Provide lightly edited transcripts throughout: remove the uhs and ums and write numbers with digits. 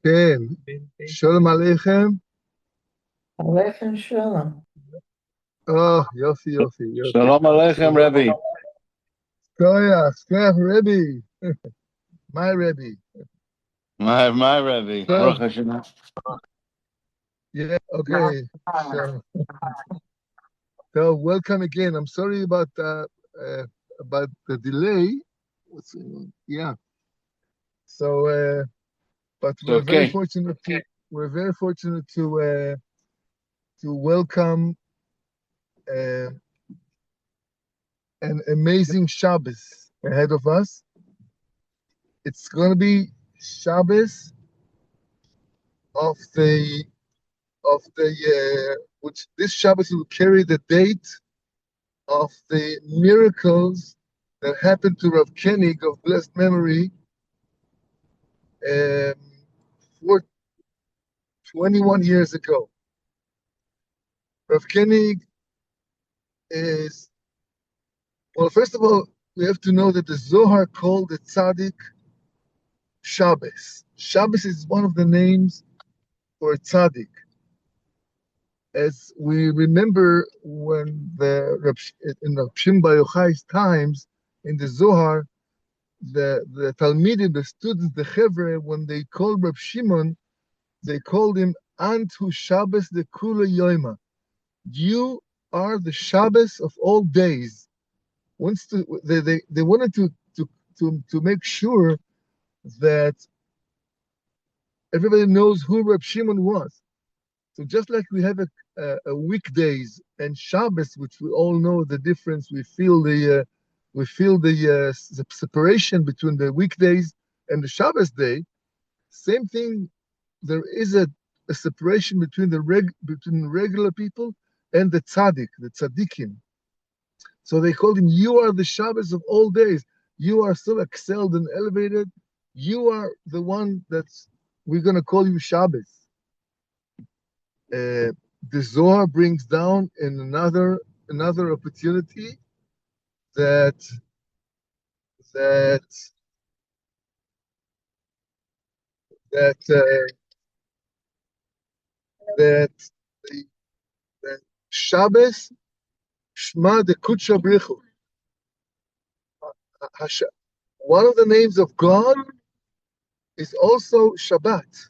כן, שלום עליכם. עליכם שלום. יופי, יופי, יופי. Shalom Aleichem, Rabbi. Koyach, Rabbi. My Rabbi. My Rabbi. Baruch Hashem. Yeah, okay. So welcome again. I'm sorry about the delay. What's going on? Yeah. So, but we're very fortunate to welcome an amazing Shabbos ahead of us. It's going to be Shabbos of the which this Shabbos will carry the date of the miracles that happened to Rav Koenig of blessed memory for 21 years ago. Rav Koenig is, well, first of all, we have to know that the Zohar called the Tzaddik Shabbos. Shabbos is one of the names for Tzaddik. As we remember when in the Shim Bar Yochai's times, in the Zohar, the Talmidim, the students, the Chevre, when they called Reb Shimon, they called him Antu Shabbos de Kula Yoima. You are the Shabbos of all days. They wanted to make sure that everybody knows who Reb Shimon was. So just like we have a weekdays and Shabbos, which we all know the difference, we feel the separation between the weekdays and the Shabbos day. Same thing, there is a separation between between regular people and the tzaddik, the tzaddikim. So they called him, you are the Shabbos of all days. You are so excelled and elevated. You are the one we're going to call you Shabbos. The Zohar brings down in another opportunity that the Shabbos Shma de Kutsha Brichu. One of the names of God is also Shabbat.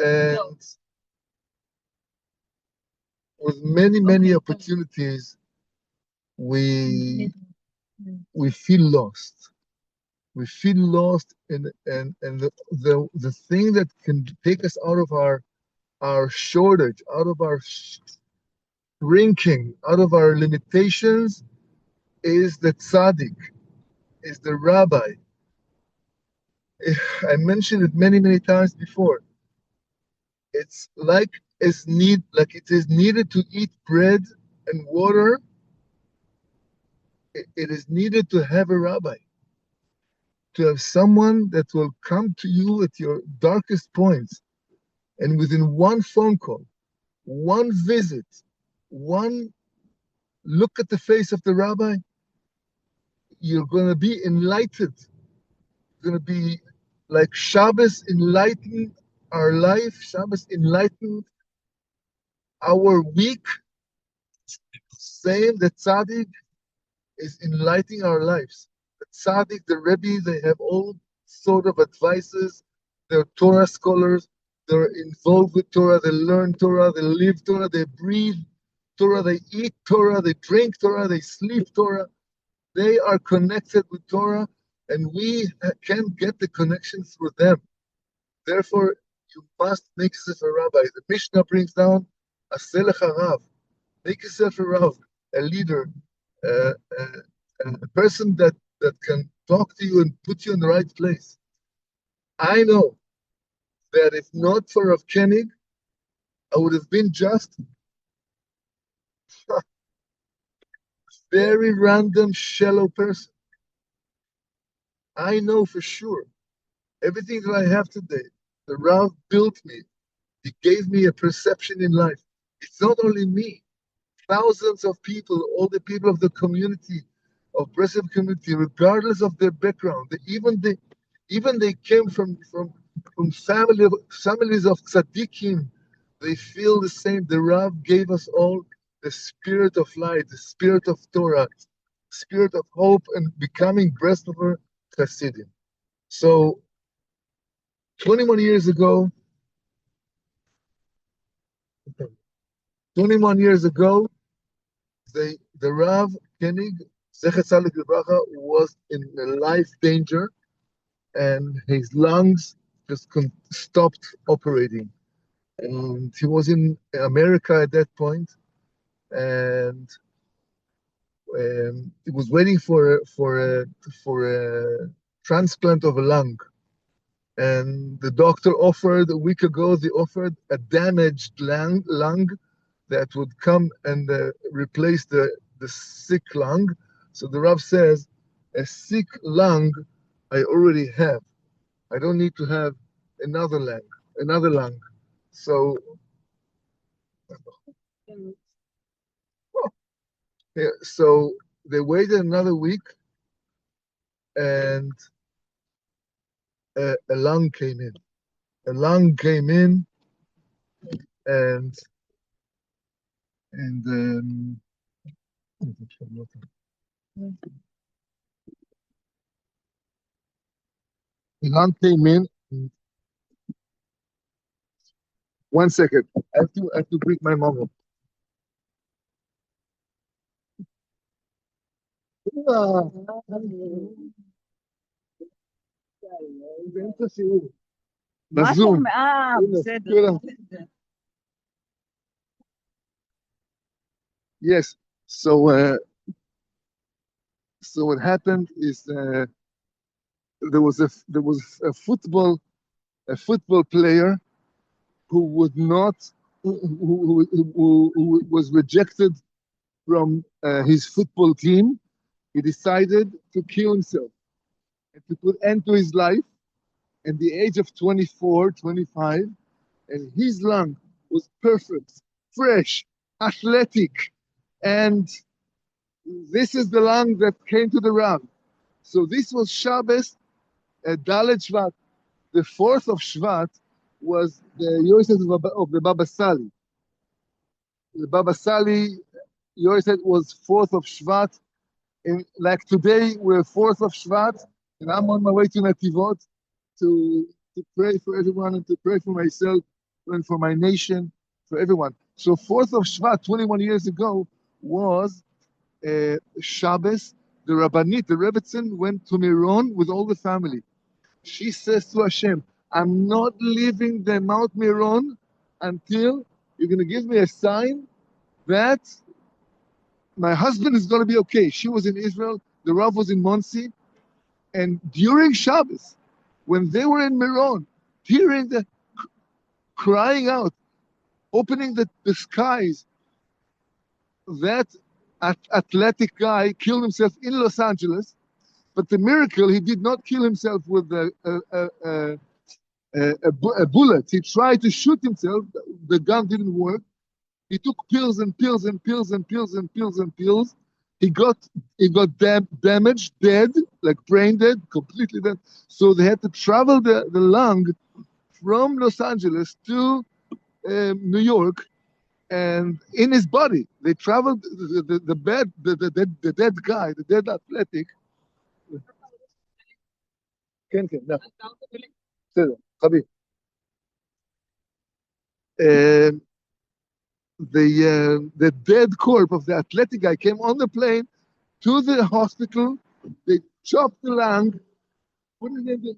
And with many opportunities, we feel lost. We feel lost, and the thing that can take us out of our shortage, out of our shrinking, out of our limitations, is the tzaddik, is the rabbi. I mentioned it many times before. It's like it is needed to eat bread and water. It is needed to have a rabbi, to have someone that will come to you at your darkest points, and within one phone call, one visit, one look at the face of the rabbi, you're going to be enlightened. You're going to be like Shabbos enlightened our life. Shabbos enlightened our week. Same, the tzaddik is enlightening our lives. The tzaddik, the Rebbe, they have all sort of advices. They're Torah scholars. They're involved with Torah. They learn Torah. They live Torah. They breathe Torah. They eat Torah. They drink Torah. They sleep Torah. They are connected with Torah, and we can get the connection through them. Therefore, you must make yourself a rabbi. The Mishnah brings down a selech harav. Make yourself a rav, a leader, a person that can talk to you and put you in the right place. I know that if not for Rav Koenig, I would have been just a very random, shallow person. I know for sure everything that I have today, the Rav built me. He gave me a perception in life. It's not only me. thousands of people, all the people of the community, of Breslev community, regardless of their background, even they came from families of tzaddikim, they feel the same. The Rav gave us all the spirit of light, the spirit of Torah, spirit of hope, and becoming Breslover Chassidim. So 21 years ago, 21 years ago, the Rav Koenig, Zecher Tzaddik Livracha, was in life danger, and his lungs just stopped operating. And he was in America at that point, and he was waiting for a transplant of a lung. And the doctor offered a week ago. They offered a damaged lung that would come and replace the sick lung. So the Rav says, a sick lung I already have. I don't need to have another lung. So, yeah, so they waited another week, and a lung came in. A lung came in, and the lung came in. One second, I have to greet my mom. באמצע שיעור. בזום. בסדר. Yes. So what happened is there was a football player who would not who was rejected from his football team. He decided to kill himself and to put end to his life at the age of 24, 25, and his lung was perfect, fresh, athletic, and this is the lung that came to the Rav. So this was Shabbos, Dalet Shvat. The 4th of Shvat was the Yoreset of the Baba Sali. The Baba Sali Yoreset was 4th of Shvat. And like today, we're 4th of Shvat, and I'm on my way to Nativot to pray for everyone and to pray for myself and for my nation, for everyone. So 4th of Shvat, 21 years ago, was Shabbos. The Rabbanit, the Rebbetzin, went to Miron with all the family. She says to Hashem, I'm not leaving the Mount Miron until you're going to give me a sign that my husband is going to be okay. She was in Israel, the Rav was in Monsey, and during Shabbos, when they were in Miron, hearing the crying out, opening the skies, that athletic guy killed himself in Los Angeles, but the miracle, he did not kill himself with a bullet. He tried to shoot himself. The gun didn't work. He took pills and pills and pills and pills and pills and pills. He got damaged, dead, like brain dead, completely dead. So they had to travel the lung from Los Angeles to New York, and in his body, they traveled the dead guy, the dead athletic. כן, כן, נכון. בסדר, חביב. The dead corpse of the athletic guy came on the plane to the hospital. They chopped the lung. Put it in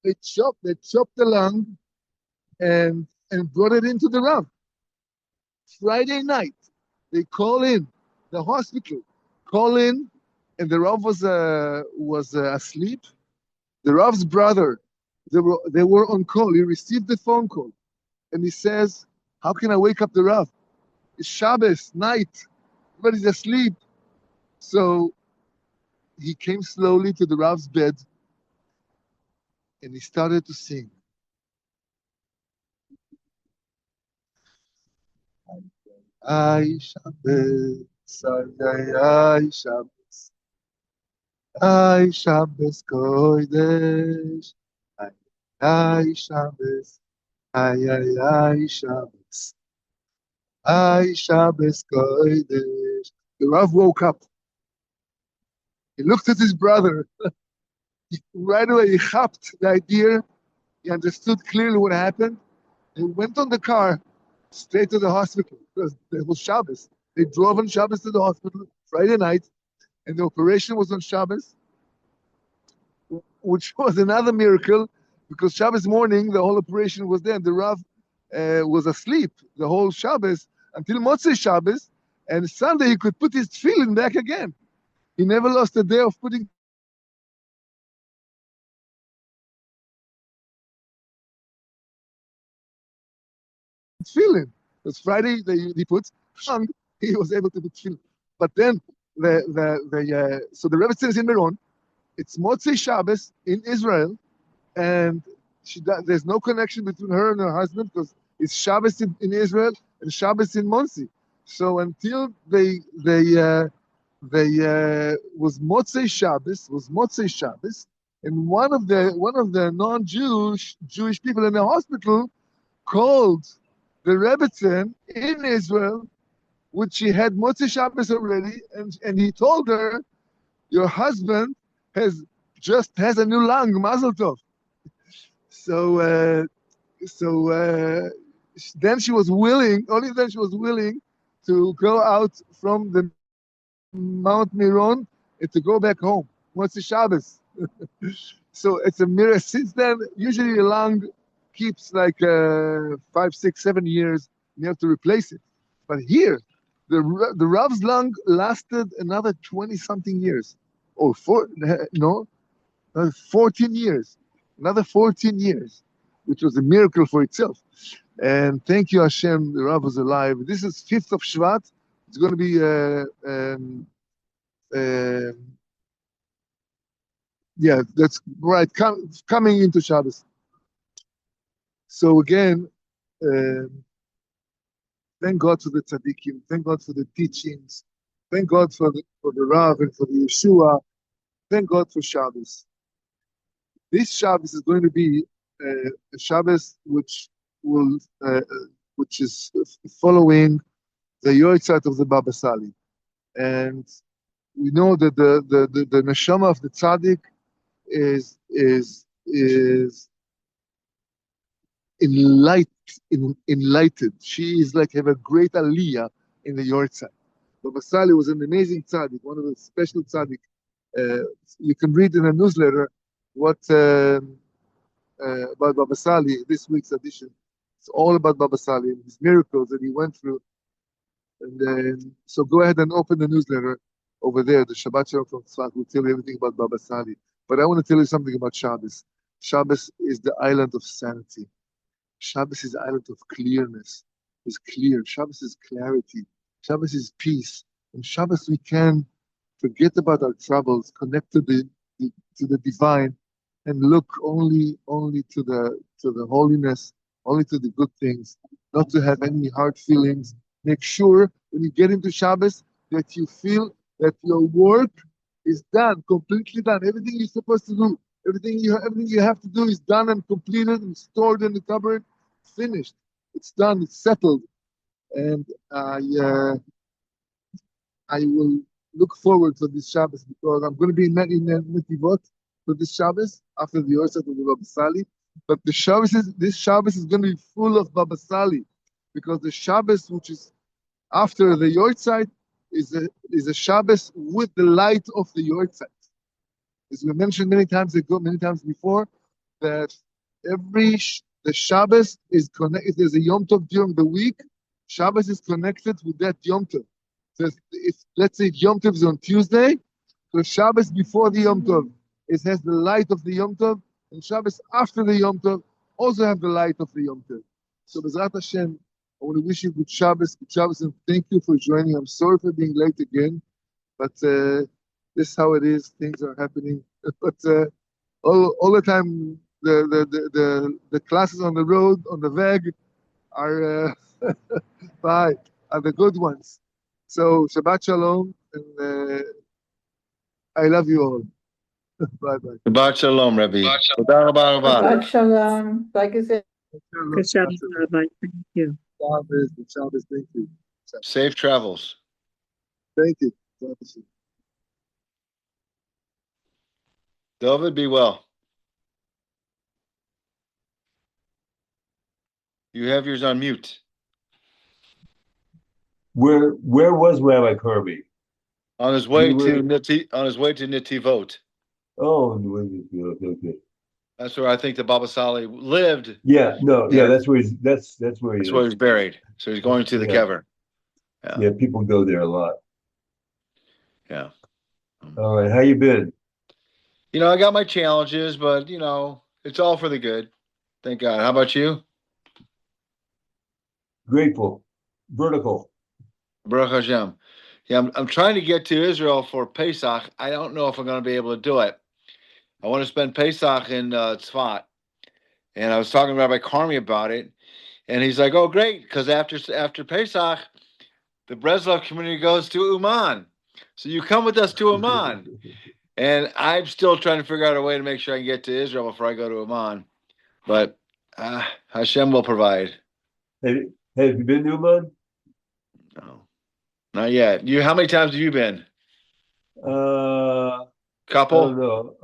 they chopped the lung and brought it into the Rav. Friday night, they call in the hospital, and the Rav was asleep. The Rav's brother, they were on call. He received the phone call, and he says, "How can I wake up the Rav? It's Shabbos night. Everybody's asleep." So he came slowly to the Rav's bed, and he started to sing. Ay Shabbos, ay Shabbos, ay Shabbos Kodesh, ay Shabbos, ay Shabbos, ay Shabbos Kodesh. The Rav woke up. He looked at his brother. Right away, he hopped the idea. He understood clearly what happened. He went on the car straight to the hospital because it was Shabbos. They drove on Shabbos to the hospital Friday night, and the operation was on Shabbos, which was another miracle because Shabbos morning the whole operation was there, and the Rav was asleep the whole Shabbos until Motzei Shabbos, and Sunday he could put his tefillin back again. He never lost a day of putting tefillin. Because Friday he put Shang, he was able to put tefillin. But then so the Rebbe is in Meron. It's Motzei Shabbos in Israel, and there's no connection between her and her husband because it's Shabbos in Israel and Shabbos in Monsey. So until was Motzei Shabbos, and one of the non-Jewish people in the hospital called the Rebbetzin in Israel, which she had Motzei Shabbos already, and he told her, your husband has a new lung, Mazel Tov. So then she was willing, only then she was willing to go out from the Mount Meron and to go back home. What's the Shabbos? So it's a mirror. Since then, usually a lung keeps like 5, 6, 7 years, and you have to replace it. But here, the Rav's lung lasted another 20 something years, or 14 years, another 14 years, which was a miracle for itself. And thank you, Hashem, the Rav was alive. This is 5th of Shvat. It's going to be, yeah, that's right, coming into Shabbos. So again, thank God for the tzaddikim, thank God for the teachings, thank God for the Rav and for the Yeshua, thank God for Shabbos. This Shabbos is going to be a Shabbos which is following the Yortzeit of the Baba Sali, and we know that the neshama of the tzaddik is enlightened. She is like have a great aliyah in the Yortzeit. Baba Sali was an amazing tzaddik, one of the special tzaddik. You can read in a newsletter what about Baba Sali, this week's edition. It's all about Baba Sali and his miracles that he went through. And so go ahead and open the newsletter over there. The Shabbat Shalom from Tzfat will tell you everything about Baba Sali. But I want to tell you something about Shabbos. Shabbos is the island of sanity. Shabbos is the island of clearness. It's clear. Shabbos is clarity. Shabbos is peace. In Shabbos we can forget about our troubles, connect to the divine, and look only to the holiness, only to the good things, not to have any hard feelings. Make sure when you get into Shabbos that you feel that your work is done, completely done. Everything you're supposed to do, everything you have to do is done and completed and stored in the cupboard, finished. It's done. It's settled. And I will look forward to this Shabbos because I'm going to be in Netivot for this Shabbos after the Yortzeit of the Baba Sali. But this Shabbos is going to be full of Baba Sali because the Shabbos, which is after the Yortzeit, is a Shabbos with the light of the Yortzeit. As we mentioned many times before, that the Shabbos is connected. If there's a Yom Tov during the week, Shabbos is connected with that Yom Tov. So if let's say Yom Tov is on Tuesday, so Shabbos before the Yom Tov, it has the light of the Yom Tov, and Shabbos after the Yom Tov also have the light of the Yom Tov. So Bezrat Hashem, I want to wish you good Shabbos, and thank you for joining. I'm sorry for being late again, but this is how it is. Things are happening. But all the time, the classes on the road, on the Weg, are bye. are the good ones. So Shabbat Shalom, and I love you all. Bye bye. Shabbat Shalom, Rabbi. Toda rabba rabba. Shabbat Shalom. Like I said. Good job, Rabbi. Thank you. Shabbos, thank you. Safe travels. Thank you. Shabbos. David, be well. You have yours on mute. Where was Rabbi Kirby? On his way You to were- Netivot. Oh, okay. That's where I think the Baba Sali lived. Yeah, no, yeah, Yeah. that's where he's that's where he That's where is. he's buried. So he's going to the Yeah. kever. Yeah, people go there a lot. Yeah. All right, how you been? You know, I got my challenges, but you know, it's all for the good. Thank God. How about you? Grateful. Vertical. Baruch Hashem. Yeah, I'm trying to get to Israel for Pesach. I don't know if I'm going to be able to do it. I want to spend Pesach in Tzfat. And I was talking to Rabbi Carmi about it. And he's like, oh, great, because after Pesach, the Breslev community goes to Uman. So you come with us to Uman. And I'm still trying to figure out a way to make sure I can get to Israel before I go to Uman. But Hashem will provide. Have you been to Uman? No, not yet. How many times have you been? I Couple? don't know.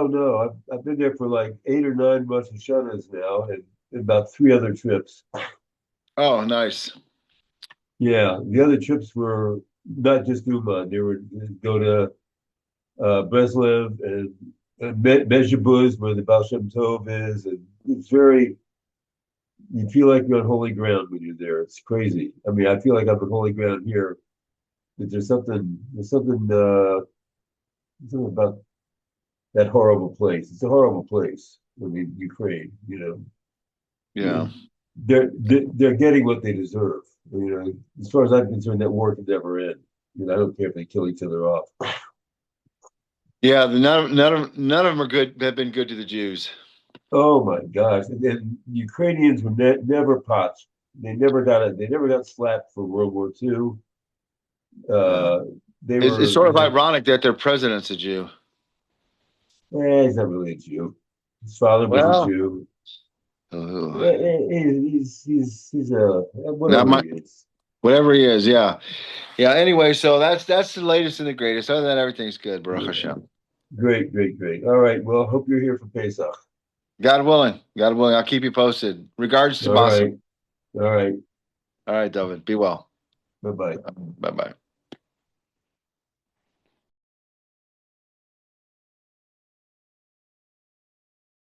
No. I've been there for like 8 or 9 months of Hashanahs now, and about 3 other trips. Oh, nice. Yeah, the other trips were not just Uman. They were go to Breslev and Mezhebuz, where the Baal Shem Tov is, and it's very. You feel like you're on holy ground when you're there. It's crazy. I mean, I feel like I'm on holy ground here, but there's something about that horrible place. It's a horrible place. I mean, Ukraine. Yeah. They're getting what they deserve. As far as I'm concerned, that war could never end. I don't care if they kill each other off. Yeah, none of them are good. Have been good to the Jews. Oh my gosh! And Ukrainians were never pots. They never got slapped for World War II. They It's were. sort of ironic that their president's a Jew. He's not really a Jew. His father was a Well, Jew. ugh. He's a Not whatever my, he is. whatever he is. Yeah, yeah. Anyway, so that's the latest and the greatest. Other than that, everything's good. Baruch Yeah. Hashem. Great. All right. Well, hope you're here for Pesach. God willing. God willing. I'll keep you posted. Regards to All Boston. right. All right. All right, David. Be well. Bye bye. Bye bye.